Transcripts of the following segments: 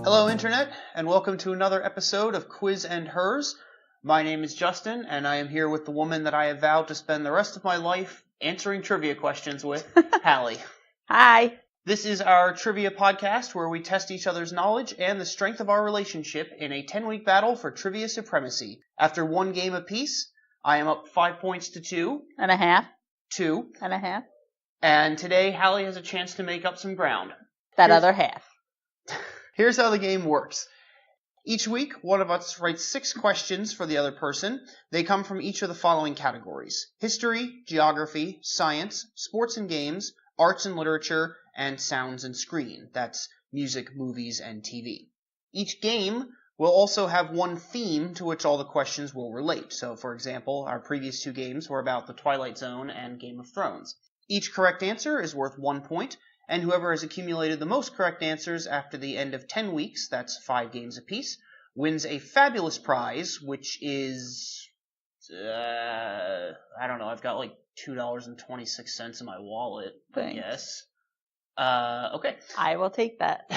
Hello, Internet, and welcome to another episode of Quiz and Hers. My name is Justin, and I am here with the woman that I have vowed to spend the rest of my life answering trivia questions with, Hallie. Hi. This is our trivia podcast where we test each other's knowledge and the strength of our relationship in a 10-week battle for trivia supremacy. After one game apiece, I am up 5 points to 2.5. 2.5. And today, Hallie has a chance to make up some ground. Other half. Here's how the game works. Each week, one of us writes 6 questions for the other person. They come from each of the following categories: history, geography, science, sports and games, arts and literature, and sounds and screen. That's music, movies, and TV. Each game will also have one theme to which all the questions will relate. So, for example, our previous 2 games were about The Twilight Zone and Game of Thrones. Each correct answer is worth 1 point, and whoever has accumulated the most correct answers after the end of 10 weeks, that's 5 games apiece, wins a fabulous prize, which is, I don't know, I've got like $2.26 in my wallet, Thanks. Yes. Okay. I will take that.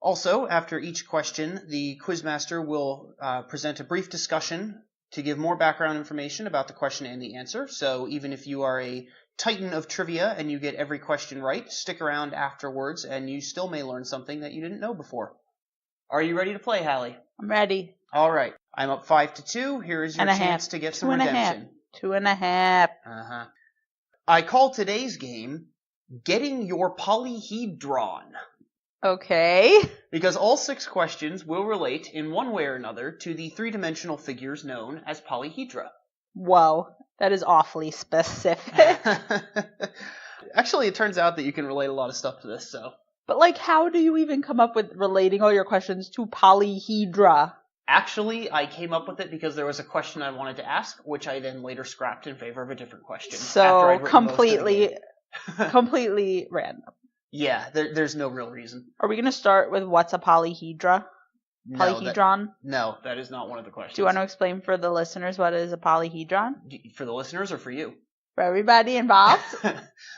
Also, after each question, the quizmaster will present a brief discussion to give more background information about the question and the answer. So even if you are a titan of trivia and you get every question right, stick around afterwards and you still may learn something that you didn't know before. Are you ready to play, Hallie? I'm ready. All right. I'm up 5 to 2. Here is your chance to get some redemption. 2.5. Uh-huh. I call today's game Getting Your Polyhedr'On. Okay. Because all 6 questions will relate in one way or another to the 3-dimensional figures known as polyhedra. Whoa. That is awfully specific. Actually, it turns out that you can relate a lot of stuff to this, so. But, like, how do you even come up with relating all your questions to polyhedra? Actually, I came up with it because there was a question I wanted to ask, which I then later scrapped in favor of a different question. So, completely random. Yeah, there's no real reason. Are we going to start with what's a polyhedra? Polyhedron? No, that is not one of the questions. Do you want to explain for the listeners what is a polyhedron? For the listeners or for you? For everybody involved?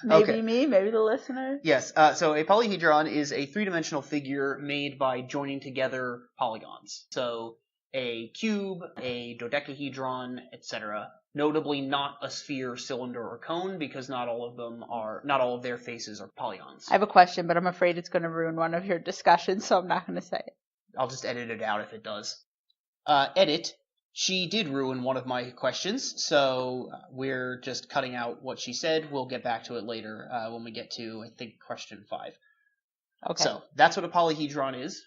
Maybe Okay. Me, maybe the listeners? Yes, so a polyhedron is a 3-dimensional figure made by joining together polygons. So a cube, a dodecahedron, etc. Notably not a sphere, cylinder, or cone, because not all of their faces are polygons. I have a question, but I'm afraid it's going to ruin one of your discussions, so I'm not going to say it. I'll just edit it out if it does. Edit. She did ruin one of my questions, so we're just cutting out what she said. We'll get back to it later when we get to, I think, question 5. Okay. So, that's what a polyhedron is.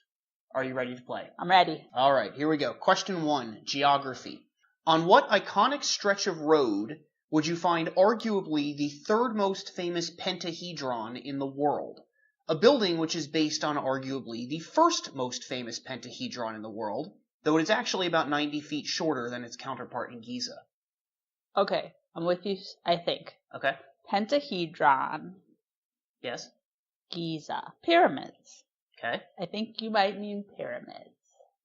Are you ready to play? I'm ready. All right, here we go. Question 1, geography. On what iconic stretch of road would you find arguably the 3rd most famous pentahedron in the world? A building which is based on arguably the 1st most famous pentahedron in the world, though it is actually about 90 feet shorter than its counterpart in Giza. Okay, I'm with you, I think. Okay. Pentahedron. Yes. Giza. Pyramids. Okay. I think you might mean pyramids.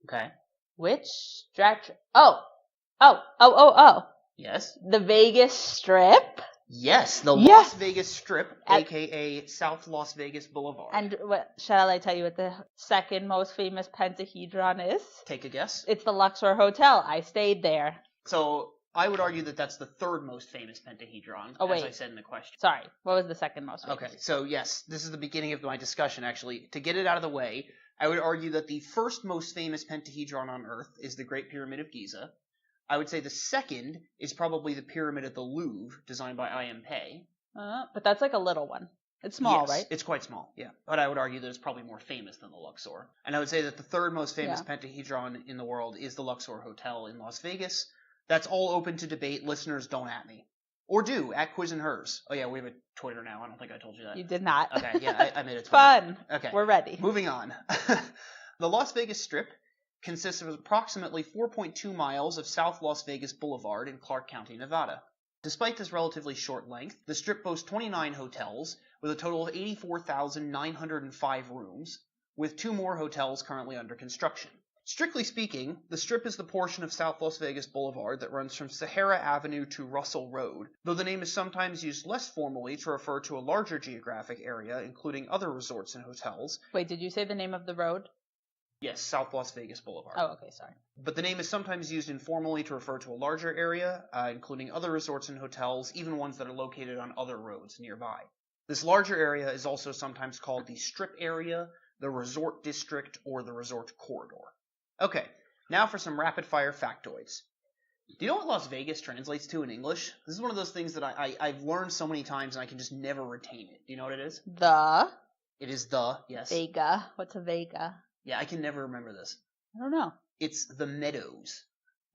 Okay. Which stretch? Oh. Yes. The Vegas Strip. Yes, the Yes! Las Vegas Strip, a.k.a. South Las Vegas Boulevard. And shall I tell you what the 2nd most famous pentahedron is? Take a guess. It's the Luxor Hotel. I stayed there. So, I would argue that that's the 3rd most famous pentahedron, Oh, wait. as I said in the question. Sorry, what was the 2nd most famous? Okay, so yes, this is the beginning of my discussion, actually. To get it out of the way, I would argue that the 1st most famous pentahedron on Earth is the Great Pyramid of Giza. I would say the 2nd is probably the Pyramid at the Louvre, designed by I.M. Pei. But that's like a little one. It's small, Yes, right? It's quite small, yeah. But I would argue that it's probably more famous than the Luxor. And I would say that the 3rd most famous pentahedron in the world is the Luxor Hotel in Las Vegas. That's all open to debate. Listeners, don't at me. Or do, at Quiz and Hers. Oh yeah, we have a Twitter now. I don't think I told you that. You did not. Okay, yeah, I made a Twitter. Fun. Okay. We're ready. Moving on. The Las Vegas Strip consists of approximately 4.2 miles of South Las Vegas Boulevard in Clark County, Nevada. Despite this relatively short length, the Strip boasts 29 hotels, with a total of 84,905 rooms, with 2 more hotels currently under construction. Strictly speaking, the Strip is the portion of South Las Vegas Boulevard that runs from Sahara Avenue to Russell Road, though the name is sometimes used less formally to refer to a larger geographic area, including other resorts and hotels. Wait, did you say the name of the road? Yes, South Las Vegas Boulevard. Oh, okay, sorry. But the name is sometimes used informally to refer to a larger area, including other resorts and hotels, even ones that are located on other roads nearby. This larger area is also sometimes called the Strip area, the Resort District, or the Resort Corridor. Okay, now for some rapid-fire factoids. Do you know what Las Vegas translates to in English? This is one of those things that I've learned so many times and I can just never retain it. Do you know what it is? The It is the, yes. Vega. What's a Vega? Yeah, I can never remember this. I don't know. It's the Meadows.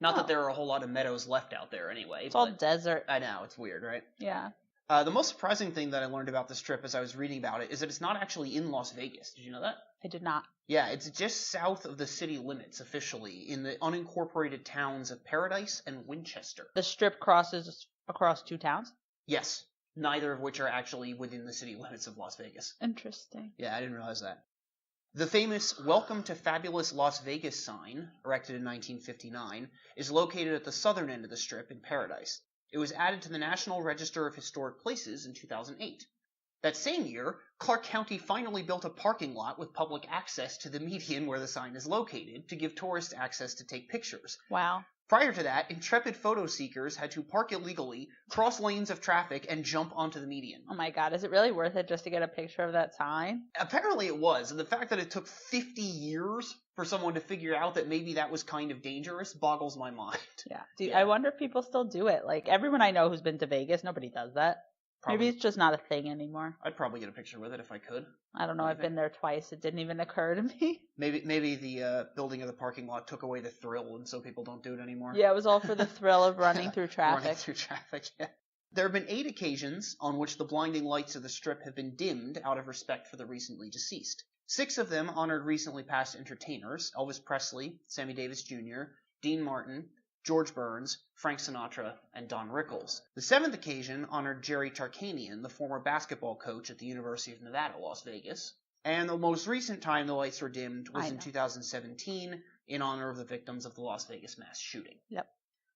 Not that there are a whole lot of meadows left out there anyway. It's all desert. I know, it's weird, right? Yeah. The most surprising thing that I learned about this trip as I was reading about it is that it's not actually in Las Vegas. Did you know that? I did not. Yeah, it's just south of the city limits officially, in the unincorporated towns of Paradise and Winchester. The Strip crosses across 2 towns? Yes, neither of which are actually within the city limits of Las Vegas. Interesting. Yeah, I didn't realize that. The famous Welcome to Fabulous Las Vegas sign, erected in 1959, is located at the southern end of the Strip in Paradise. It was added to the National Register of Historic Places in 2008. That same year, Clark County finally built a parking lot with public access to the median where the sign is located to give tourists access to take pictures. Wow. Prior to that, intrepid photo seekers had to park illegally, cross lanes of traffic, and jump onto the median. Oh my god, is it really worth it just to get a picture of that sign? Apparently it was, and the fact that it took 50 years for someone to figure out that maybe that was kind of dangerous boggles my mind. Yeah. I wonder if people still do it. Like, everyone I know who's been to Vegas, nobody does that. Probably. Maybe it's just not a thing anymore. I'd probably get a picture with it if I could. I don't know. I've been there twice. It didn't even occur to me. Maybe the building of the parking lot took away the thrill, and so people don't do it anymore. Yeah, it was all for the thrill of running through traffic. Running through traffic, yeah. There have been 8 occasions on which the blinding lights of the Strip have been dimmed out of respect for the recently deceased. 6 of them honored recently passed entertainers: Elvis Presley, Sammy Davis Jr., Dean Martin, George Burns, Frank Sinatra, and Don Rickles. The 7th occasion honored Jerry Tarkanian, the former basketball coach at the University of Nevada, Las Vegas. And the most recent time the lights were dimmed was in 2017 in honor of the victims of the Las Vegas mass shooting. Yep.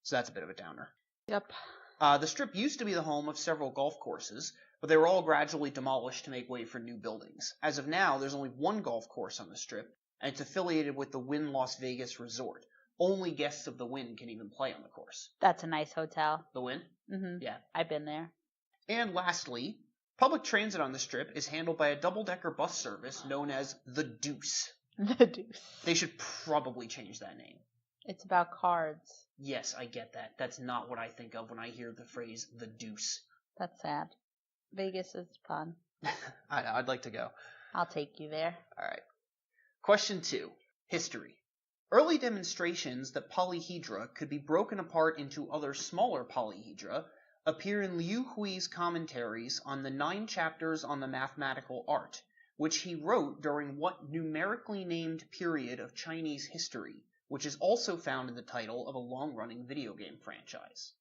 So that's a bit of a downer. Yep. The Strip used to be the home of several golf courses, but they were all gradually demolished to make way for new buildings. As of now, there's only one golf course on the Strip, and it's affiliated with the Wynn Las Vegas Resort. Only guests of the Wynn can even play on the course. That's a nice hotel. The Wynn? Mm-hmm. Yeah. I've been there. And lastly, public transit on the Strip is handled by a double-decker bus service known as the Deuce. The Deuce. They should probably change that name. It's about cards. Yes, I get that. That's not what I think of when I hear the phrase the Deuce. That's sad. Vegas is fun. I know, I'd like to go. I'll take you there. All right. Question 2. History. Early demonstrations that polyhedra could be broken apart into other smaller polyhedra appear in Liu Hui's commentaries on the 9 chapters on the mathematical art, which he wrote during what numerically named period of Chinese history, which is also found in the title of a long-running video game franchise.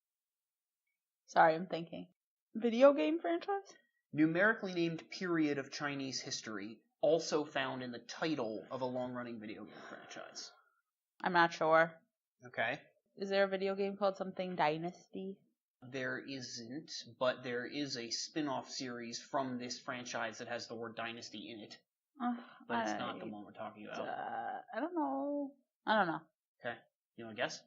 Sorry, I'm thinking. Video game franchise? Numerically named period of Chinese history, also found in the title of a long-running video game franchise. I'm not sure. Okay. Is there a video game called something Dynasty? There isn't, but there is a spin-off series from this franchise that has the word Dynasty in it. But it's not the one we're talking about. I don't know. Okay. You want to guess?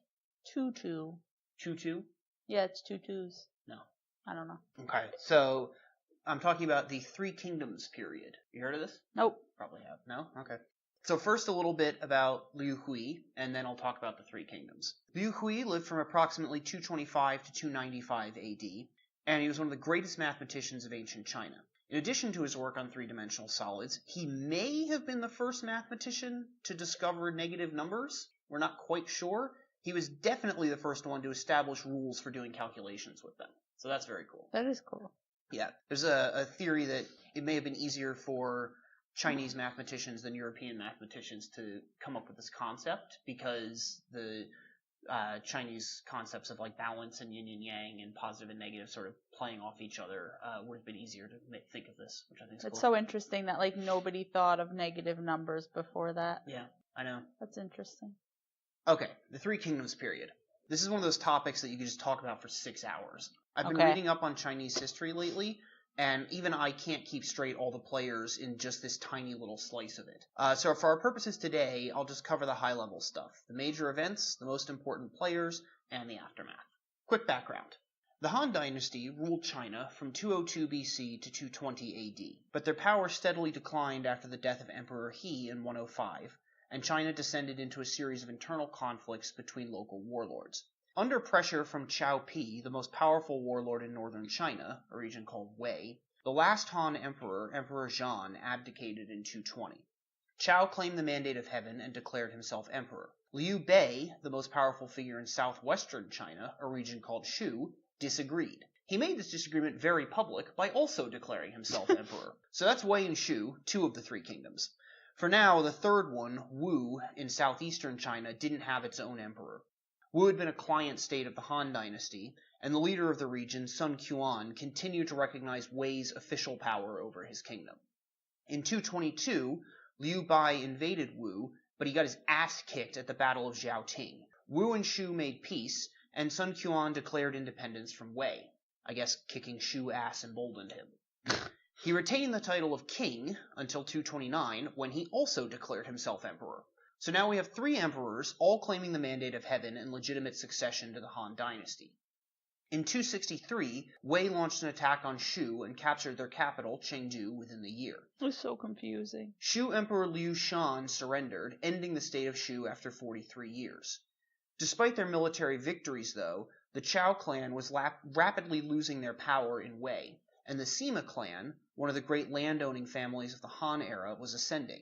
Tutu. Tutu? Yeah, it's 2 2s. No. I don't know. Okay. So, I'm talking about the Three Kingdoms period. You heard of this? Nope. Probably have. No? Okay. So first a little bit about Liu Hui, and then I'll talk about the Three Kingdoms. Liu Hui lived from approximately 225 to 295 AD, and he was one of the greatest mathematicians of ancient China. In addition to his work on three-dimensional solids, he may have been the first mathematician to discover negative numbers. We're not quite sure. He was definitely the first one to establish rules for doing calculations with them. So that's very cool. That is cool. Yeah. There's a theory that it may have been easier for Chinese mathematicians than European mathematicians to come up with this concept, because the Chinese concepts of like balance and yin and yang and positive and negative sort of playing off each other would have been easier to think of this, which I think is cool. It's so interesting that like nobody thought of negative numbers before that. Yeah. I know. That's interesting. Okay, the Three Kingdoms period. This is one of those topics that you could just talk about for 6 hours. I've been reading up on Chinese history lately, and even I can't keep straight all the players in just this tiny little slice of it. So for our purposes today, I'll just cover the high-level stuff. The major events, the most important players, and the aftermath. Quick background. The Han Dynasty ruled China from 202 BC to 220 AD, but their power steadily declined after the death of Emperor He in 105, and China descended into a series of internal conflicts between local warlords. Under pressure from Chao Pi, the most powerful warlord in northern China, a region called Wei, the last Han emperor, Emperor Zhan, abdicated in 220. Chao claimed the mandate of heaven and declared himself emperor. Liu Bei, the most powerful figure in southwestern China, a region called Shu, disagreed. He made this disagreement very public by also declaring himself emperor. So that's Wei and Shu, 2 of the 3 kingdoms. For now, the third one, Wu, in southeastern China, didn't have its own emperor. Wu had been a client state of the Han Dynasty, and the leader of the region, Sun Quan, continued to recognize Wei's official power over his kingdom. In 222, Liu Bai invaded Wu, but he got his ass kicked at the Battle of Zhaoting. Wu and Shu made peace, and Sun Quan declared independence from Wei. I guess kicking Shu ass emboldened him. He retained the title of king until 229, when he also declared himself emperor. So now we have 3 emperors, all claiming the mandate of heaven and legitimate succession to the Han Dynasty. In 263, Wei launched an attack on Shu and captured their capital, Chengdu, within the year. It was so confusing. Shu Emperor Liu Shan surrendered, ending the state of Shu after 43 years. Despite their military victories, though, the Chao clan was rapidly losing their power in Wei, and the Sima clan, one of the great landowning families of the Han era, was ascending.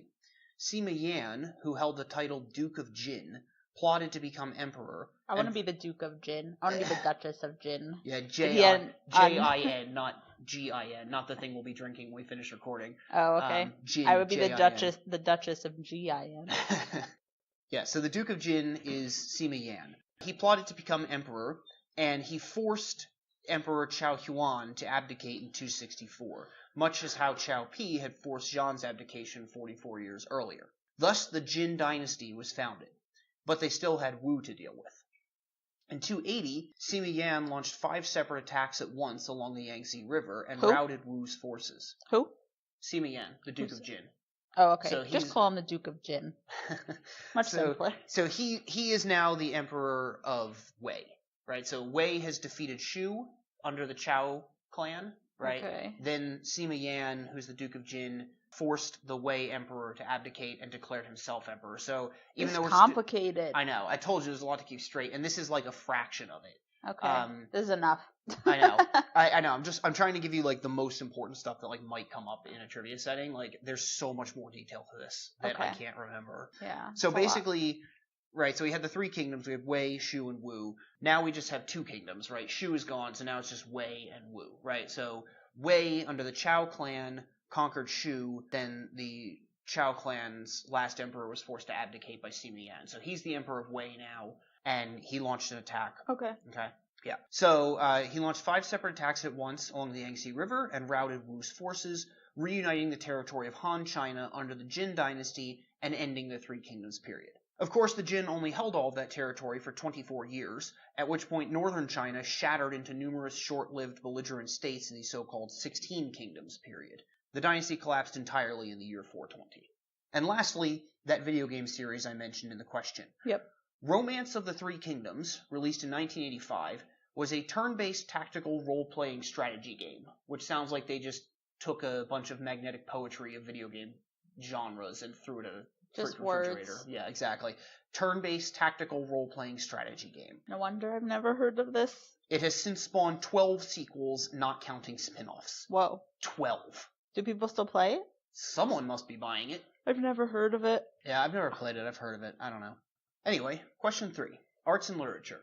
Sima Yan, who held the title Duke of Jin, plotted to become emperor. I want to be the Duke of Jin. I want to be the Duchess of Jin. Yeah, J-I-N, not G-I-N, not the thing we'll be drinking when we finish recording. Oh, okay. Jin, I would be J-I-N. the Duchess of G-I-N. Yeah, so the Duke of Jin is Sima Yan. He plotted to become emperor, and he forced Emperor Chao Huan to abdicate in 264, much as how Chao Pi had forced Zhan's abdication 44 years earlier. Thus, the Jin dynasty was founded, but they still had Wu to deal with. In 280, Sima Yan launched 5 separate attacks at once along the Yangtze River and routed Wu's forces. Who? Sima Yan, the Duke of Jin. Oh, okay. So just call him the Duke of Jin. Much simpler. So he is now the emperor of Wei, right? So Wei has defeated Shu under the Chao clan, right? Okay. Then Sima Yan, who's the Duke of Jin, forced the Wei emperor to abdicate and declared himself emperor. So even though it's complicated. I know. I told you there's a lot to keep straight, and this is like a fraction of it. Okay. This is enough. I know. I know. I'm trying to give you like the most important stuff that like might come up in a trivia setting. Like there's so much more detail to this that I can't remember. Yeah. So basically, right, so we had the 3 kingdoms. We have Wei, Shu, and Wu. Now we just have 2 kingdoms, right? Shu is gone, so now it's just Wei and Wu, right? So Wei, under the Chao clan, conquered Shu. Then the Chao clan's last emperor was forced to abdicate by Sima Yan. So he's the emperor of Wei now, and he launched an attack. Okay. Yeah. So he launched 5 separate attacks at once along the Yangtze River and routed Wu's forces, reuniting the territory of Han China under the Jin dynasty and ending the 3 kingdoms period. Of course, the Jin only held all of that territory for 24 years, at which point northern China shattered into numerous short-lived belligerent states in the so-called 16 kingdoms period. The dynasty collapsed entirely in the year 420. And lastly, that video game series I mentioned in the question. Yep. Romance of the 3 Kingdoms, released in 1985, was a turn-based tactical role-playing strategy game, which sounds like they just took a bunch of magnetic poetry of video game genres and threw it at a refrigerator. Words. Yeah, exactly. Turn-based tactical role-playing strategy game. No wonder I've never heard of this. It has since spawned 12 sequels, not counting spin-offs. Whoa. 12. Do people still play it? Someone must be buying it. I've never heard of it. Yeah, I've never played it. I've heard of it. I don't know. Anyway, question 3. Arts and literature.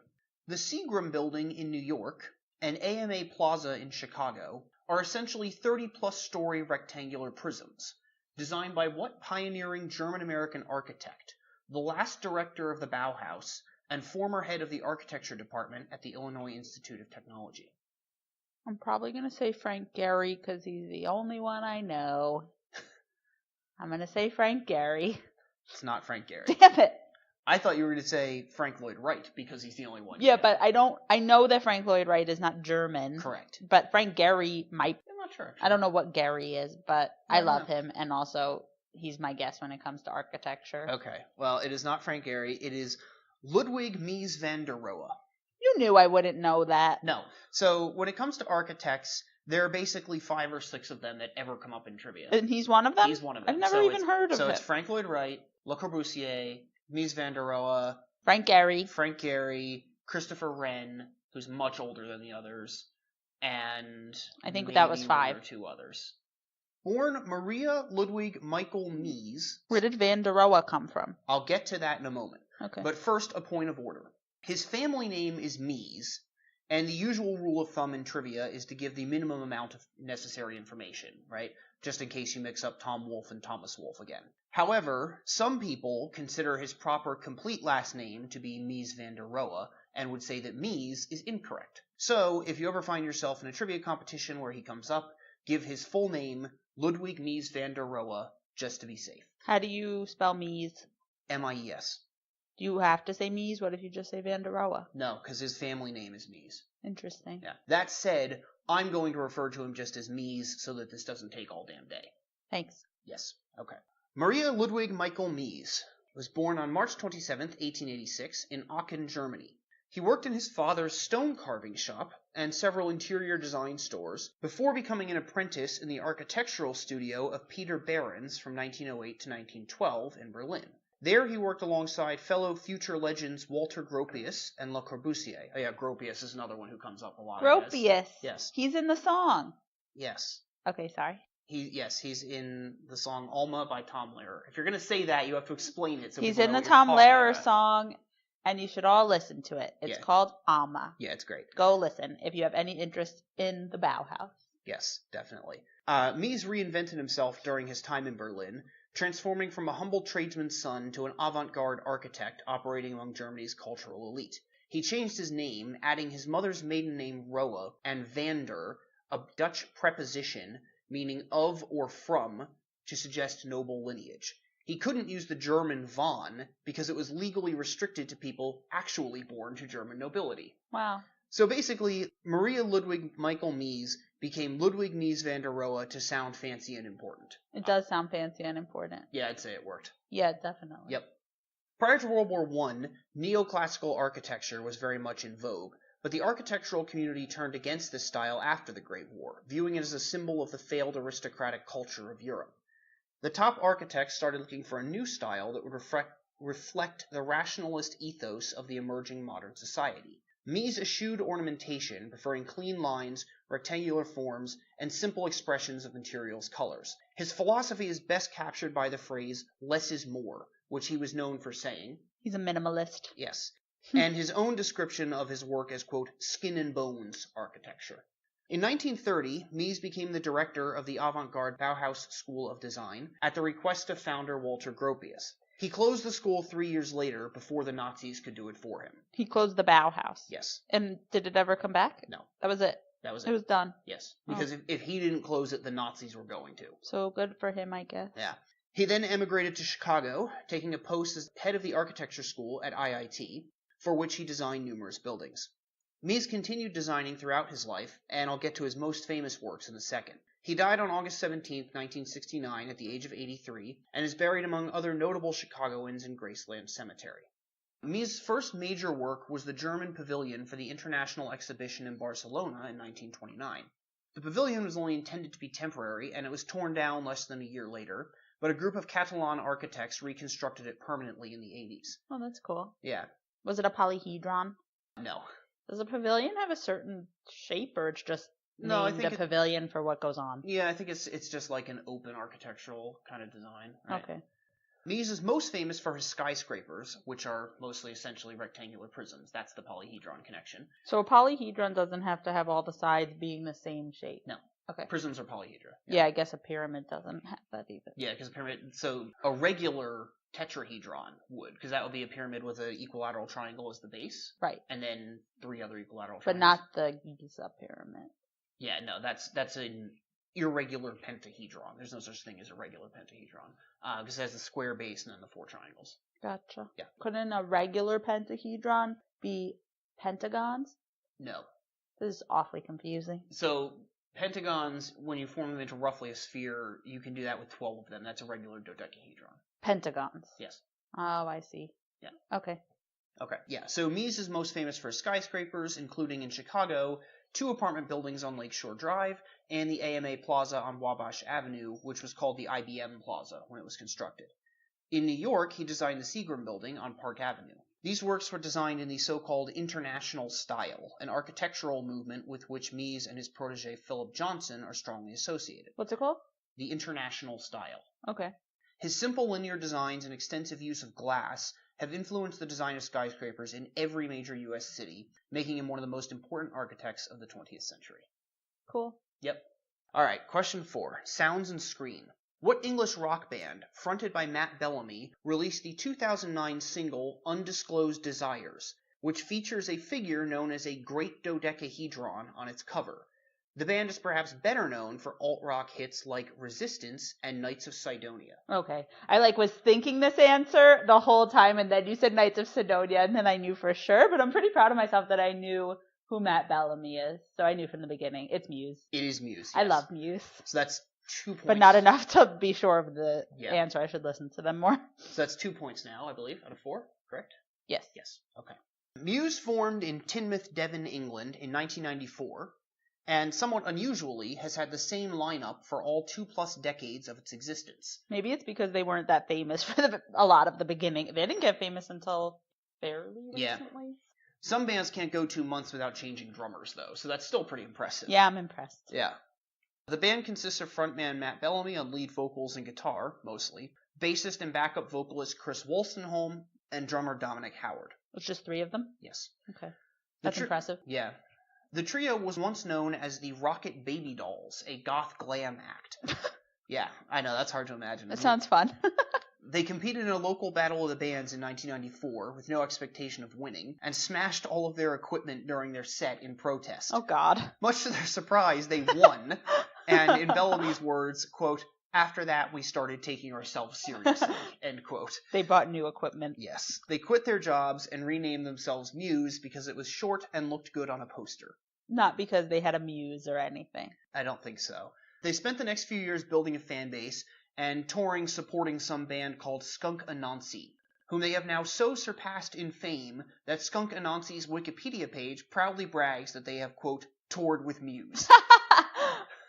The Seagram Building in New York and AMA Plaza in Chicago are essentially 30-plus story rectangular prisms, designed by what pioneering German-American architect, the last director of the Bauhaus, and former head of the architecture department at the Illinois Institute of Technology? I'm probably going to say Frank Gehry because he's the only one I know. I'm going to say Frank Gehry. It's not Frank Gehry. Damn it. I thought you were going to say Frank Lloyd Wright because he's the only one. Yeah, but I know that Frank Lloyd Wright is not German. Correct. But Frank Gehry might. I'm not sure. Actually. I don't know what Gehry is, but I love know. him, and also he's my guess when it comes to architecture. Okay. Well, it is not Frank Gehry. It is Ludwig Mies van der Rohe. You knew I wouldn't know that. No. So when it comes to architects, there are basically 5 or 6 of them that ever come up in trivia. And he's one of them? He's one of them. I've never even heard of him. So it's Frank Lloyd Wright, Le Corbusier, Mies van der Rohe, Frank Gehry, Christopher Wren, who's much older than the others, and I think that was maybe 5. 1 or 2 others. Born Maria Ludwig Michael Mies. Where did Van der Rohe come from? I'll get to that in a moment. Okay. But first, a point of order. His family name is Mies, and the usual rule of thumb in trivia is to give the minimum amount of necessary information, right? Just in case you mix up Tom Wolfe and Thomas Wolfe again. However, some people consider his proper complete last name to be Mies van der Rohe and would say that Mies is incorrect. So, if you ever find yourself in a trivia competition where he comes up, give his full name, Ludwig Mies van der Rohe, just to be safe. How do you spell Mies? M-I-E-S. Do you have to say Mies? What if you just say Van der Rohe? No, because his family name is Mies. Interesting. Yeah. That said, I'm going to refer to him just as Mies so that this doesn't take all damn day. Thanks. Yes. Okay. Maria Ludwig Michael Mies was born on March 27, 1886, in Aachen, Germany. He worked in his father's stone carving shop and several interior design stores before becoming an apprentice in the architectural studio of Peter Behrens from 1908 to 1912 in Berlin. There he worked alongside fellow future legends Walter Gropius and Le Corbusier. Oh yeah, Gropius is another one who comes up a lot. Gropius. Yes. He's in the song. Yes. Okay, sorry. He's in the song Alma by Tom Lehrer. If you're going to say that, you have to explain it. So he's in the Tom Lehrer song, and you should all listen to it. It's called Alma. Yeah, it's great. Go listen if you have any interest in the Bauhaus. Yes, definitely. Mies reinvented himself during his time in Berlin, transforming from a humble tradesman's son to an avant-garde architect operating among Germany's cultural elite. He changed his name, adding his mother's maiden name Rohe and Vander, a Dutch preposition meaning of or from, to suggest noble lineage. He couldn't use the German von because it was legally restricted to people actually born to German nobility. Wow. So basically, Maria Ludwig Michael Mies became Ludwig Mies van der Rohe to sound fancy and important. It does sound fancy and important. Yeah, I'd say it worked. Yeah, definitely. Yep. Prior to World War I, neoclassical architecture was very much in vogue, but the architectural community turned against this style after the Great War, viewing it as a symbol of the failed aristocratic culture of Europe. The top architects started looking for a new style that would reflect the rationalist ethos of the emerging modern society. Mies eschewed ornamentation, preferring clean lines, rectangular forms, and simple expressions of materials' colors. His philosophy is best captured by the phrase, less is more, which he was known for saying. He's a minimalist. Yes. And his own description of his work as, quote, skin and bones architecture. In 1930, Mies became the director of the avant-garde Bauhaus School of Design at the request of founder Walter Gropius. He closed the school 3 years later before the Nazis could do it for him. He closed the Bauhaus? Yes. And did it ever come back? No. That was it? That was it. It was done? Yes. Because if he didn't close it, the Nazis were going to. So good for him, I guess. Yeah. He then emigrated to Chicago, taking a post as head of the architecture school at IIT, for which he designed numerous buildings. Mies continued designing throughout his life, and I'll get to his most famous works in a second. He died on August 17, 1969, at the age of 83, and is buried among other notable Chicagoans in Graceland Cemetery. Mies' first major work was the German pavilion for the International Exhibition in Barcelona in 1929. The pavilion was only intended to be temporary, and it was torn down less than a year later, but a group of Catalan architects reconstructed it permanently in the 80s. Oh, that's cool. Yeah. Was it a polyhedron? No. Does a pavilion have a certain shape, or it's just No, I named think a pavilion for what goes on? Yeah, I think it's just like an open architectural kind of design. Right? Okay. Mies is most famous for his skyscrapers, which are mostly essentially rectangular prisms. That's the polyhedron connection. So a polyhedron doesn't have to have all the sides being the same shape? No. Okay. Prisms are polyhedra. Yeah, I guess a pyramid doesn't have that either. Yeah, because a pyramid... So a regular tetrahedron would, because that would be a pyramid with an equilateral triangle as the base. Right. And then 3 other equilateral But triangles. not the Giza pyramid. Yeah, no, that's in irregular pentahedron. There's no such thing as a regular pentahedron because it has the square base and then the 4 triangles. Gotcha. Yeah. Couldn't a regular pentahedron be pentagons? No. This is awfully confusing. So pentagons, when you form them into roughly a sphere, you can do that with 12 of them. That's a regular dodecahedron. Pentagons. Yes. Oh, I see. Yeah. Okay. Okay. Yeah. So Mies is most famous for skyscrapers, including in Chicago, 2 apartment buildings on Lakeshore Drive, and the AMA Plaza on Wabash Avenue, which was called the IBM Plaza when it was constructed. In New York, he designed the Seagram Building on Park Avenue. These works were designed in the so-called International Style, an architectural movement with which Mies and his protege Philip Johnson are strongly associated. What's it called? The International Style. Okay. His simple linear designs and extensive use of glass have influenced the design of skyscrapers in every major U.S. city, making him one of the most important architects of the 20th century. Cool. Yep. All right, question 4. Sounds and Screen. What English rock band, fronted by Matt Bellamy, released the 2009 single Undisclosed Desires, which features a figure known as a Great Dodecahedron on its cover? The band is perhaps better known for alt-rock hits like Resistance and Knights of Sidonia. Okay. I was thinking this answer the whole time, and then you said Knights of Sidonia, and then I knew for sure, but I'm pretty proud of myself that I knew who Matt Bellamy is. So I knew from the beginning. It's Muse. It is Muse, yes. I love Muse. So that's 2 points. But not enough to be sure of the answer. I should listen to them more. So that's 2 points now, I believe, out of 4, correct? Yes. Yes, okay. Muse formed in Teignmouth, Devon, England in 1994, and somewhat unusually has had the same lineup for all 2+ decades of its existence. Maybe it's because they weren't that famous for a lot of the beginning. They didn't get famous until fairly recently. Yeah. Some bands can't go 2 months without changing drummers, though, so that's still pretty impressive. Yeah, I'm impressed. Yeah. The band consists of frontman Matt Bellamy on lead vocals and guitar, mostly, bassist and backup vocalist Chris Wolstenholme, and drummer Dominic Howard. It's just 3 of them? Yes. Okay. That's impressive. Yeah. The trio was once known as the Rocket Baby Dolls, a goth glam act. Yeah, I know, that's hard to imagine. That sounds fun. They competed in a local battle of the bands in 1994 with no expectation of winning, and smashed all of their equipment during their set in protest. Oh, God. Much to their surprise, they won, and in Bellamy's words, quote, "After that, we started taking ourselves seriously," end quote. They bought new equipment. Yes. They quit their jobs and renamed themselves Muse because it was short and looked good on a poster. Not because they had a muse or anything. I don't think so. They spent the next few years building a fan base and touring supporting some band called Skunk Anansi, whom they have now so surpassed in fame that Skunk Anansi's Wikipedia page proudly brags that they have, quote, toured with Muse.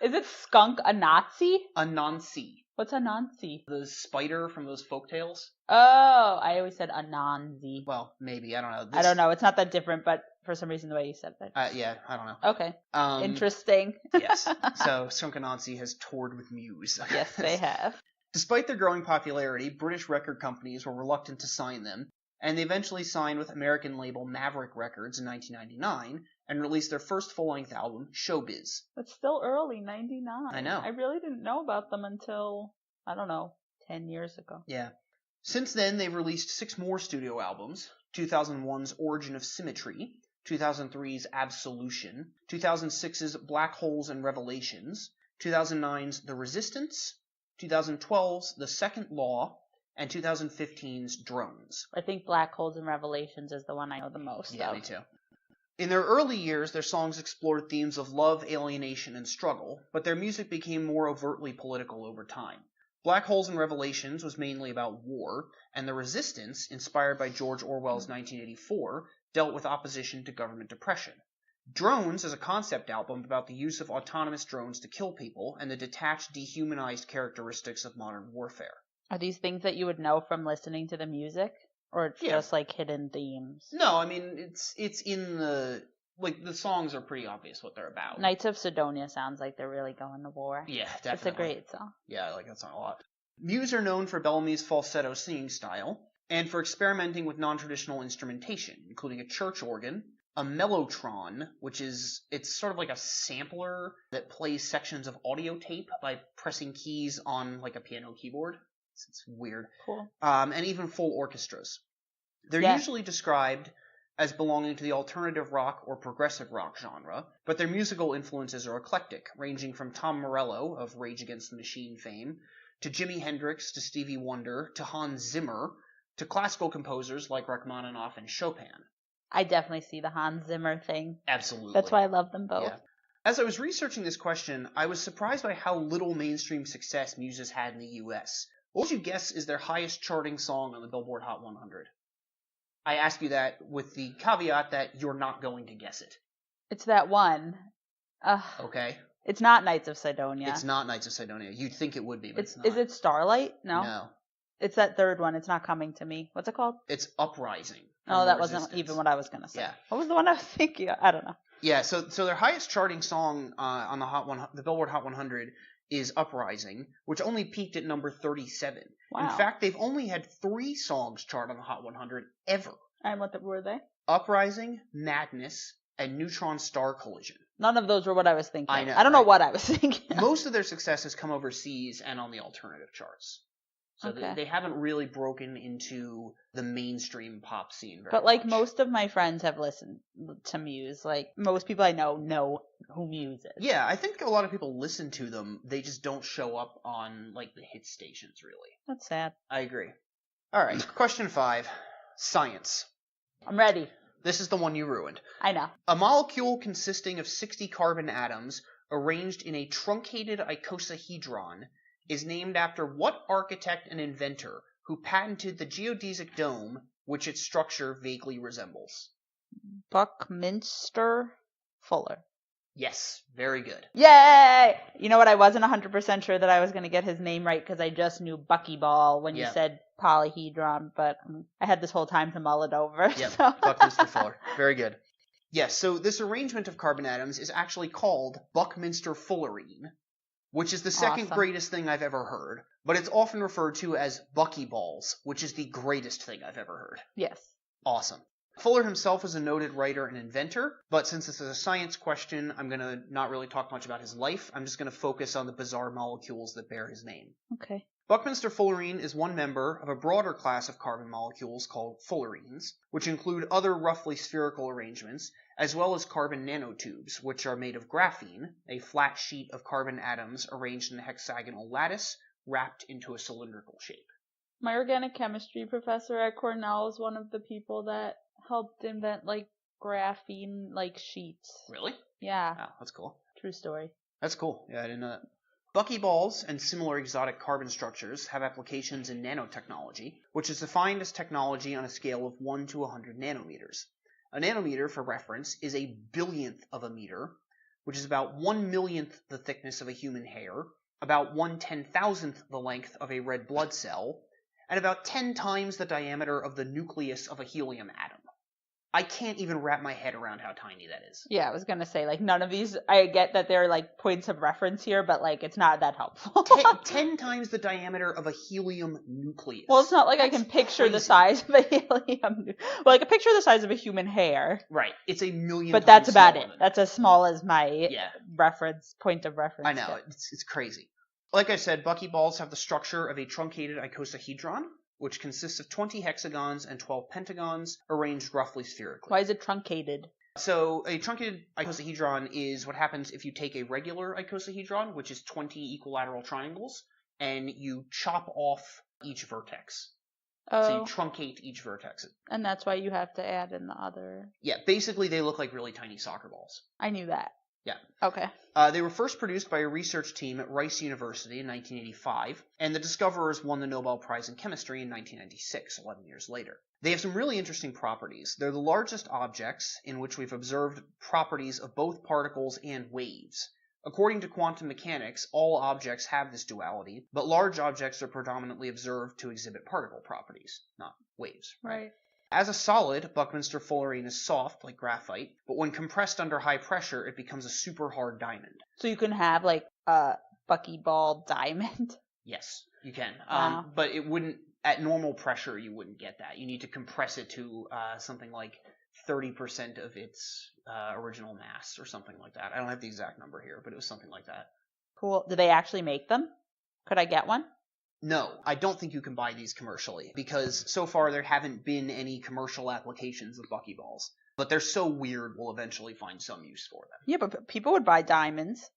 Is it Skunk Anansi? Anansi. What's Anansi? The spider from those folktales? Oh, I always said Anansi. Well, maybe. I don't know. I don't know. It's not that different, but for some reason the way you said that. Yeah, I don't know. Okay. Interesting. Yes. So Skunk Anansi has toured with Muse. Yes, they have. Despite their growing popularity, British record companies were reluctant to sign them, and they eventually signed with American label Maverick Records in 1999 and released their first full-length album, Showbiz. That's still early, 99. I know. I really didn't know about them until, 10 years ago. Yeah. Since then, they've released 6 more studio albums: 2001's Origin of Symmetry, 2003's Absolution, 2006's Black Holes and Revelations, 2009's The Resistance, 2012's The Second Law, and 2015's Drones. I think Black Holes and Revelations is the one I know the most Yeah, of. me too. In their early years, their songs explored themes of love, alienation, and struggle, but their music became more overtly political over time. Black Holes and Revelations was mainly about war, and The Resistance, inspired by George Orwell's 1984, dealt with opposition to government oppression. Drones is a concept album about the use of autonomous drones to kill people and the detached, dehumanized characteristics of modern warfare. Are these things that you would know from listening to the music? Or it's just like hidden themes? No, I mean, it's in the, the songs are pretty obvious what they're about. Knights of Sidonia sounds like they're really going to war. Yeah, definitely. It's a great song. Yeah, I like that song a lot. Muse are known for Bellamy's falsetto singing style, and for experimenting with non-traditional instrumentation, including a church organ, a mellotron, it's sort of like a sampler that plays sections of audio tape by pressing keys on a piano keyboard. It's weird. Cool. And even full orchestras. They're usually described as belonging to the alternative rock or progressive rock genre, but their musical influences are eclectic, ranging from Tom Morello of Rage Against the Machine fame, to Jimi Hendrix, to Stevie Wonder, to Hans Zimmer, to classical composers like Rachmaninoff and Chopin. I definitely see the Hans Zimmer thing. Absolutely. That's why I love them both. Yeah. As I was researching this question, I was surprised by how little mainstream success Muse has had in the US. What would you guess is their highest charting song on the Billboard Hot 100? I ask you that with the caveat that you're not going to guess it. It's that one. Okay. It's not Knights of Sidonia. It's not Knights of Sidonia. You'd think it would be, but it's not. Is it Starlight? No. No. It's that third one. It's not coming to me. What's it called? It's Uprising. Oh, that wasn't even what I was going to say. Yeah. What was the one I was thinking of? I don't know. Yeah, so their highest charting song on the Billboard Hot 100 is Uprising, which only peaked at number 37. Wow. In fact, they've only had 3 songs chart on the Hot 100 ever. And what were they? Uprising, Madness, and Neutron Star Collision. None of those were what I was thinking. I know. I don't know what I was thinking. Most of their success has come overseas and on the alternative charts. So Okay. they haven't really broken into the mainstream pop scene very But like much. most of my friends have listened to Muse. Like most people I know who Muse is. Yeah, I think a lot of people listen to them. They just don't show up on like the hit stations, really. That's sad. I agree. All right, question 5. Science. I'm ready. This is the one you ruined. I know. A molecule consisting of 60 carbon atoms arranged in a truncated icosahedron is named after what architect and inventor who patented the geodesic dome, which its structure vaguely resembles? Buckminster Fuller. Yes, very good. Yay! You know what? I wasn't 100% sure that I was going to get his name right because I just knew Buckyball when you said Polyhedr'On, but I had this whole time to mull it over. Yep, So. Buckminster Fuller. Very good. Yes, so this arrangement of carbon atoms is actually called Buckminster Fullerene, which is the second greatest thing I've ever heard, but it's often referred to as Buckyballs, which is the greatest thing I've ever heard. Yes. Awesome. Fuller himself is a noted writer and inventor, but since this is a science question, I'm going to not really talk much about his life. I'm just going to focus on the bizarre molecules that bear his name. Okay. Buckminster Fullerene is one member of a broader class of carbon molecules called fullerenes, which include other roughly spherical arrangements, as well as carbon nanotubes, which are made of graphene, a flat sheet of carbon atoms arranged in a hexagonal lattice, wrapped into a cylindrical shape. My organic chemistry professor at Cornell is one of the people that helped invent, like, graphene, like, sheets. Really? Yeah. Oh, that's cool. True story. That's cool. Yeah, I didn't know that. Buckyballs and similar exotic carbon structures have applications in nanotechnology, which is defined as technology on a scale of 1 to 100 nanometers. A nanometer, for reference, is a billionth of a meter, which is about 1/1,000,000th the thickness of a human hair, about 1/10,000th the length of a red blood cell, and about 10 times the diameter of the nucleus of a helium atom. I can't even wrap my head around how tiny that is. Yeah, I was going to say, like, none of these, I get that they're, like, points of reference here, but, like, it's not that helpful. 10 times the diameter of a helium nucleus. Well, it's not like I can picture the size of a helium. Well, I can picture the size of a human hair. Right. It's a million but times that's about it. smaller than That's as small as my that. point of reference. I know. It's crazy. Like I said, buckyballs have the structure of a truncated icosahedron, which consists of 20 hexagons and 12 pentagons, arranged roughly spherically. Why is it truncated? So, a truncated icosahedron is what happens if you take a regular icosahedron, which is 20 equilateral triangles, and you chop off each vertex. Oh. So you truncate each vertex. And that's why you have to add in the other. Yeah, basically they look like really tiny soccer balls. I knew that. Yeah. Okay. They were first produced by a research team at Rice University in 1985, and the discoverers won the Nobel Prize in Chemistry in 1996, 11 years later. They have some really interesting properties. They're the largest objects in which we've observed properties of both particles and waves. According to quantum mechanics, all objects have this duality, but large objects are predominantly observed to exhibit particle properties, not waves. Right. As a solid, Buckminster Fullerene is soft, like graphite, but when compressed under high pressure, it becomes a super hard diamond. So you can have, like, a buckyball diamond? Yes, you can. Wow. But it wouldn't, at normal pressure, you wouldn't get that. You need to compress it to something like 30% of its original mass, or something like that. I don't have the exact number here, but it was something like that. Cool. Do they actually make them? Could I get one? No, I don't think you can buy these commercially, because so far there haven't been any commercial applications of Buckyballs. But they're so weird, we'll eventually find some use for them. Yeah, but people would buy diamonds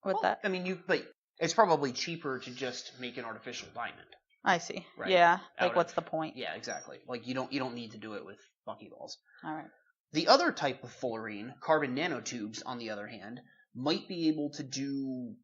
with that. I mean, but it's probably cheaper to just make an artificial diamond. I see. Right. Yeah, like what's the point? Yeah, exactly. Like you don't need to do it with Buckyballs. All right. The other type of fullerene, carbon nanotubes, on the other hand, might be able to do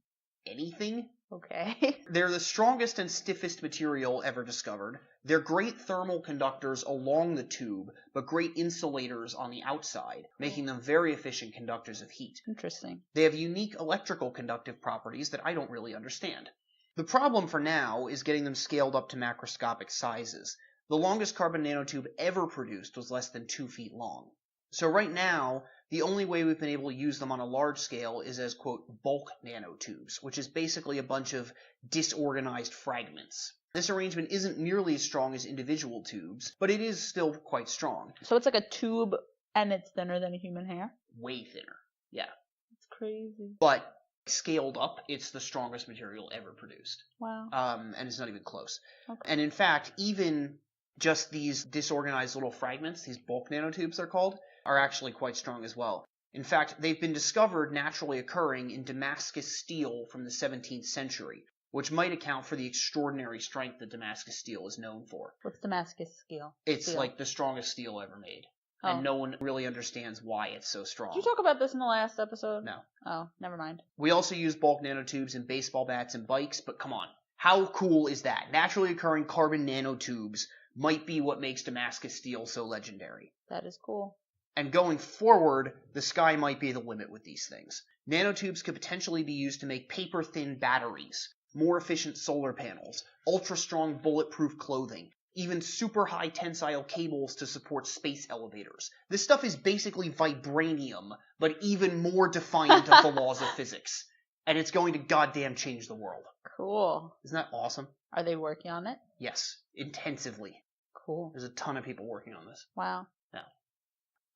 anything. Okay. They're the strongest and stiffest material ever discovered. They're great thermal conductors along the tube, but great insulators on the outside, making them very efficient conductors of heat. Interesting. They have unique electrical conductive properties that I don't really understand. The problem for now is getting them scaled up to macroscopic sizes. The longest carbon nanotube ever produced was less than 2 feet long. So right now, the only way we've been able to use them on a large scale is as, quote, bulk nanotubes, which is basically a bunch of disorganized fragments. This arrangement isn't nearly as strong as individual tubes, but it is still quite strong. So it's like a tube and it's thinner than a human hair? Way thinner, yeah. It's crazy. But scaled up, it's the strongest material ever produced. Wow. And it's not even close. Okay. And in fact, even just these disorganized little fragments, these bulk nanotubes they're called, are actually quite strong as well. In fact, they've been discovered naturally occurring in Damascus steel from the 17th century, which might account for the extraordinary strength that Damascus steel is known for. What's Damascus steel? It's like the strongest steel ever made. Oh. And no one really understands why it's so strong. Did you talk about this in the last episode? No. Oh, never mind. We also use bulk nanotubes in baseball bats and bikes, but come on. How cool is that? Naturally occurring carbon nanotubes might be what makes Damascus steel so legendary. That is cool. And going forward, the sky might be the limit with these things. Nanotubes could potentially be used to make paper-thin batteries, more efficient solar panels, ultra-strong bulletproof clothing, even super high tensile cables to support space elevators. This stuff is basically vibranium, but even more defiant of the laws of physics. And it's going to goddamn change the world. Cool. Isn't that awesome? Are they working on it? Yes, intensively. Cool. There's a ton of people working on this. Wow. Yeah.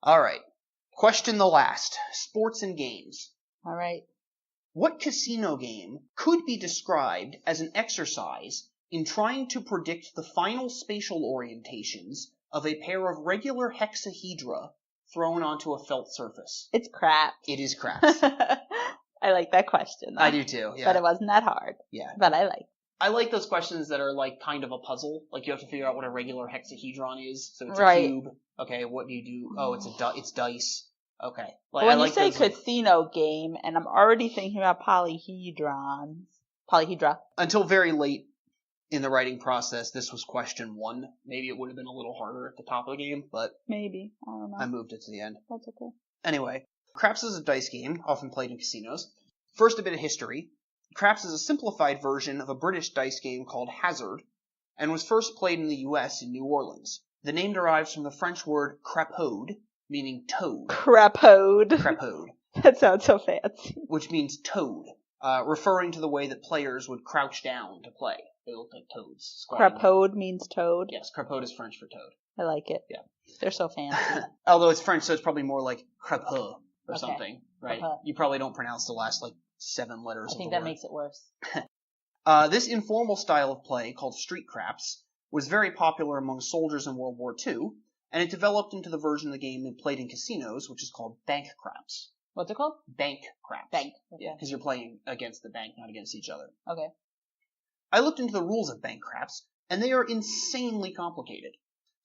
Alright. Question the last. Sports and games. Alright. What casino game could be described as an exercise in trying to predict the final spatial orientations of a pair of regular hexahedra thrown onto a felt surface? It's craps. It is craps. I like that question, though. I do too, yeah. But it wasn't that hard. Yeah. But I like. I like those questions that are like kind of a puzzle. Like you have to figure out what a regular hexahedron is. So it's right. a cube. Okay, what do you do? Oh, it's dice. Okay. Like, when you say casino game, and I'm already thinking about polyhedrons. Polyhedra. Until very late in the writing process, this was question 1. Maybe it would have been a little harder at the top of the game, but maybe. I don't know. I moved it to the end. That's okay. Anyway, craps is a dice game, often played in casinos. First, a bit of history. Craps is a simplified version of a British dice game called Hazard, and was first played in the US in New Orleans. The name derives from the French word crapaude, meaning toad. Crapaude. Crapaude. That sounds so fancy. Which means toad, referring to the way that players would crouch down to play. They look like toads. Crapaude means toad? Yes, crapaude is French for toad. I like it. Yeah. They're so fancy. Although it's French, so it's probably more like crapaud or something, right? Crapaude. You probably don't pronounce the last, 7 letters of the word. I think that makes it worse. This informal style of play, called street craps, was very popular among soldiers in World War II, and it developed into the version of the game that played in casinos, which is called bank craps. What's it called? Bank craps. Bank. Okay. Yeah, because you're playing against the bank, not against each other. Okay. I looked into the rules of bank craps, and they are insanely complicated.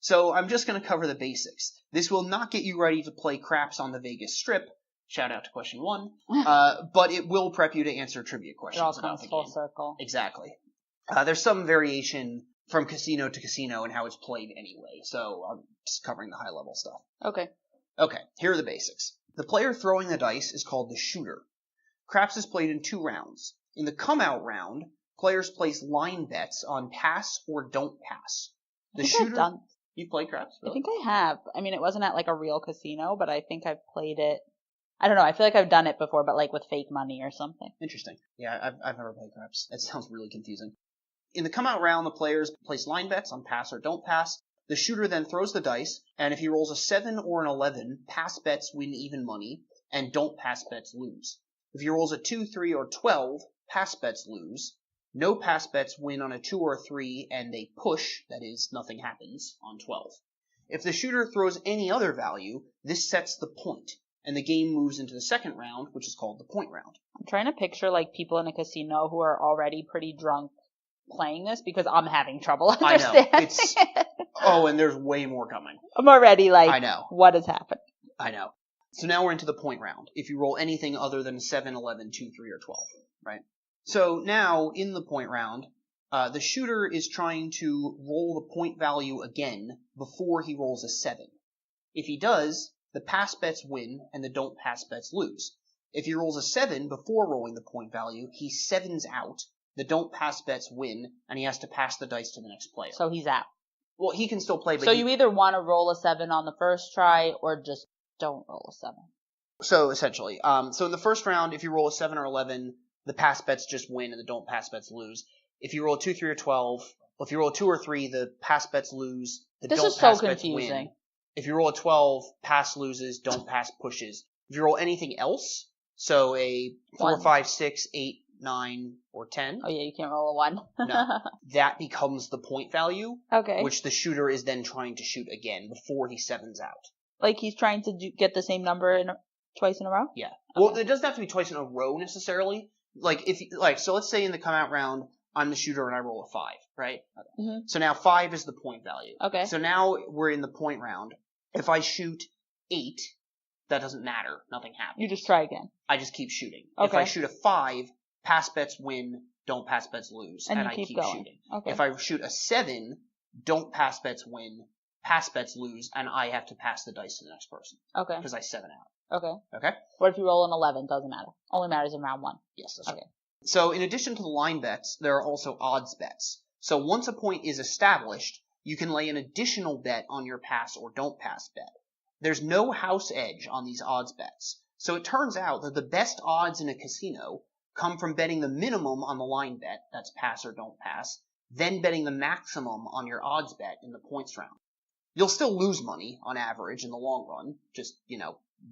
So I'm just going to cover the basics. This will not get you ready to play craps on the Vegas Strip. Shout out to question 1. But it will prep you to answer trivia questions. It all about comes the full game. circle. Exactly. There's some variation from casino to casino and how it's played anyway, so I'm just covering the high-level stuff. Okay. Okay, here are the basics. The player throwing the dice is called the shooter. Craps is played in 2 rounds. In the come-out round, players place line bets on pass or don't pass. The shooter. You've played craps? Really? I think I have. I mean, it wasn't at a real casino, but I think I've played it. I don't know. I feel like I've done it before, but with fake money or something. Interesting. Yeah, I've never played craps. That sounds really confusing. In the come-out round, the players place line bets on pass or don't pass. The shooter then throws the dice, and if he rolls a 7 or an 11, pass bets win even money, and don't pass bets lose. If he rolls a 2, 3, or 12, pass bets lose. No pass bets win on a 2 or a 3, and they push, that is, nothing happens, on 12. If the shooter throws any other value, this sets the point, and the game moves into the second round, which is called the point round. I'm trying to picture like people in a casino who are already pretty drunk playing this because I'm having trouble understanding. I know. Oh, and there's way more coming. I'm already like, I know. What has happened? I know. So now we're into the point round. If you roll anything other than 7, 11, 2, 3, or 12, right? So now in the point round, the shooter is trying to roll the point value again before he rolls a 7. If he does, the pass bets win and the don't pass bets lose. If he rolls a 7 before rolling the point value, he 7s out, the don't pass bets win, and he has to pass the dice to the next player. So he's out. Well, he can still play, but so you either want to roll a 7 on the first try or just don't roll a 7. So essentially, so in the first round, if you roll a 7 or 11, the pass bets just win and the don't pass bets lose. If you roll a 2, 3, or 12, well, if you roll a 2 or 3, the pass bets lose, the this don't is pass so bets confusing. win. If you roll a 12, pass loses, don't pass pushes. If you roll anything else, so a 4, 1. 5, 6, 8, 9, or 10. Oh yeah, you can't roll a 1. No. That becomes the point value, okay. which the shooter is then trying to shoot again before he 7s out. Like he's trying to get the same number twice in a row? Yeah. Okay. Well, it doesn't have to be twice in a row necessarily. So let's say in the come out round, I'm the shooter and I roll a 5, right? Okay. Mm-hmm. So now 5 is the point value. Okay. So now we're in the point round. If I shoot 8, that doesn't matter. Nothing happens. You just try again. I just keep shooting. Okay. If I shoot a 5, pass bets win, don't pass bets lose, and I keep keep going. shooting. Okay. If I shoot a 7, don't pass bets win, pass bets lose, and I have to pass the dice to the next person. Okay. Because I 7 out. Okay. Okay? What if you roll an 11? Doesn't matter. Only matters in round 1. Yes, that's okay. right. So in addition to the line bets, there are also odds bets. So once a point is established, you can lay an additional bet on your pass or don't pass bet. There's no house edge on these odds bets. So it turns out that the best odds in a casino come from betting the minimum on the line bet, that's pass or don't pass, then betting the maximum on your odds bet in the points round. You'll still lose money on average in the long run, just,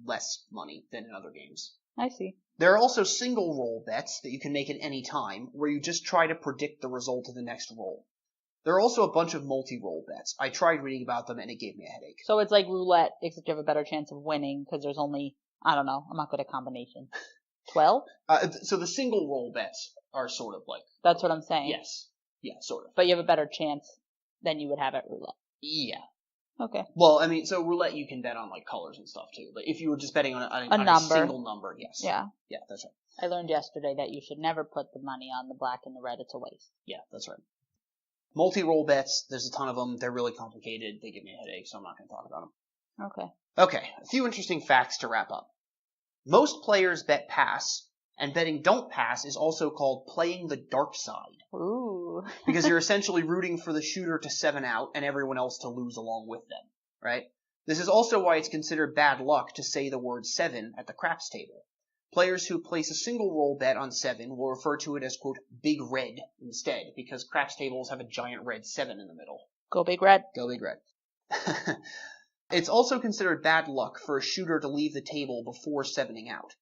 less money than in other games. I see. There are also single roll bets that you can make at any time, where you just try to predict the result of the next roll. There are also a bunch of multi-roll bets. I tried reading about them and it gave me a headache. So it's like roulette, except you have a better chance of winning because there's only, I don't know, I'm not good at combinations. 12? So the single roll bets are sort of like... That's what I'm saying. Yes. Yeah, sort of. But you have a better chance than you would have at roulette. Yeah. Okay. Well, I mean, so roulette you can bet on like colors and stuff too. But if you were just betting on a single number, yes. Yeah. Yeah, that's right. I learned yesterday that you should never put the money on the black and the red. It's a waste. Yeah, that's right. Multi-roll bets, there's a ton of them. They're really complicated. They give me a headache, so I'm not going to talk about them. Okay. Okay, a few interesting facts to wrap up. Most players bet pass, and betting don't pass is also called playing the dark side. Ooh. Because you're essentially rooting for the shooter to 7 out and everyone else to lose along with them, right? This is also why it's considered bad luck to say the word 7 at the craps table. Players who place a single roll bet on 7 will refer to it as, quote, big red instead, because craps tables have a giant red 7 in the middle. Go big red. Go big red. It's also considered bad luck for a shooter to leave the table before 7ing out.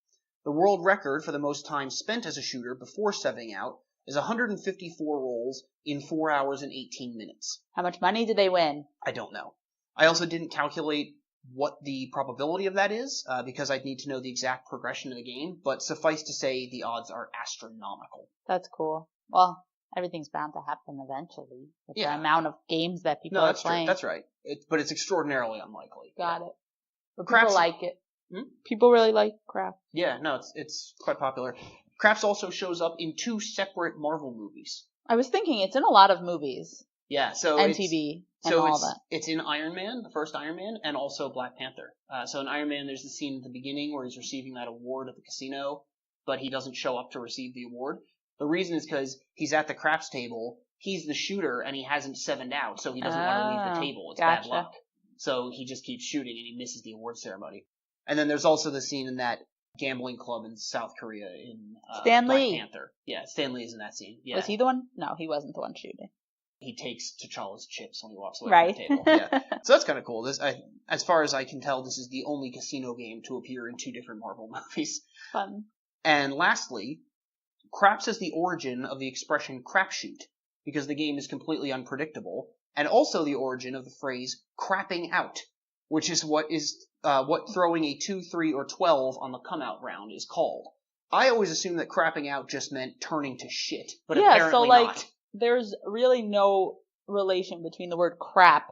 The world record for the most time spent as a shooter before 7ing out is 154 rolls in 4 hours and 18 minutes. How much money did they win? I don't know. I also didn't calculate what the probability of that is, because I'd need to know the exact progression of the game, but suffice to say the odds are astronomical. That's cool. Well, everything's bound to happen eventually with the amount of games that people are playing. No, that's right. But it's extraordinarily unlikely. Got it. But Craps, people like it. Hmm? People really like craps. Yeah, no, it's quite popular. Craps also shows up in 2 separate Marvel movies. I was thinking it's in a lot of movies. Yeah, so and TV and all that. It's in Iron Man, the first Iron Man, and also Black Panther. So in Iron Man, there's the scene at the beginning where he's receiving that award at the casino, but he doesn't show up to receive the award. The reason is because he's at the craps table, he's the shooter, and he hasn't 7'd out, so he doesn't want to leave the table. It's bad luck. So he just keeps shooting, and he misses the award ceremony. And then there's also the scene in that gambling club in South Korea in Stan Black Lee. Panther. Yeah, Stan Lee is in that scene. Yeah. Was he the one? No, he wasn't the one shooting. He takes T'Challa's chips when he walks away right. from the table. Yeah. So that's kind of cool. As far as I can tell, this is the only casino game to appear in 2 different Marvel movies. Fun. And lastly, Craps is the origin of the expression crapshoot, because the game is completely unpredictable, and also the origin of the phrase crapping out, which is what throwing a 2, 3, or 12 on the come-out round is called. I always assumed that crapping out just meant turning to shit, but apparently not. There's really no relation between the word crap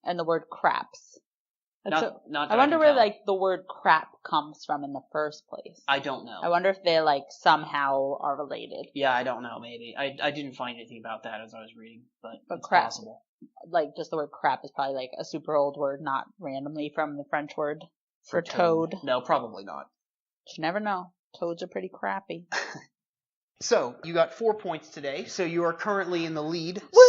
and the word craps. Not I wonder where the word crap comes from in the first place. I don't know. I wonder if they somehow are related. Yeah, I don't know. Maybe I didn't find anything about that as I was reading, but it's crap, possible. Just the word crap is probably a super old word, not randomly from the French word for toad. No, probably not. You never know. Toads are pretty crappy. So you got 4 points today. So you are currently in the lead, Woo!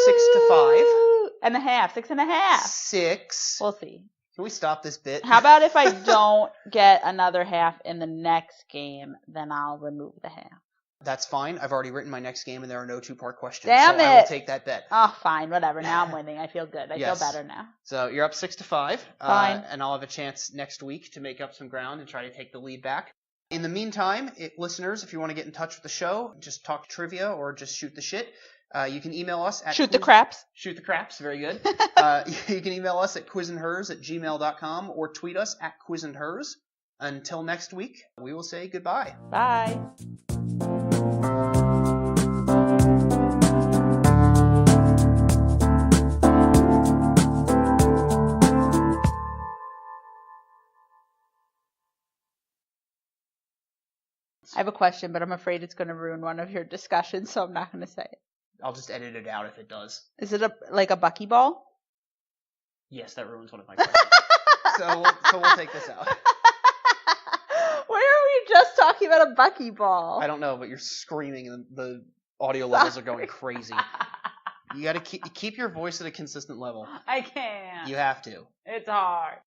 6-5. And a half, 6.5. 6. We'll see. Can we stop this bit? How about if I don't get another half in the next game, then I'll remove the half. That's fine. I've already written my next game, and there are no 2-part questions. Damn so it! I will take that bet. Oh, fine, whatever. Now I'm winning. I feel good. I feel better now. So you're up 6-5. Fine. And I'll have a chance next week to make up some ground and try to take the lead back. In the meantime, listeners, if you want to get in touch with the show, just talk trivia or just shoot the shit. You can email us at... Shoot the craps. Shoot the craps, very good. You can email us at quizandhers@gmail.com or tweet us at quizandhers. Until next week, we will say goodbye. Bye. I have a question, but I'm afraid it's going to ruin one of your discussions, so I'm not going to say it. I'll just edit it out if it does. Is it a buckyball? Yes, that ruins one of my questions. so we'll take this out. Where are we just talking about a buckyball? I don't know, but you're screaming and the audio levels are going crazy. You got to keep your voice at a consistent level. I can't. You have to. It's hard.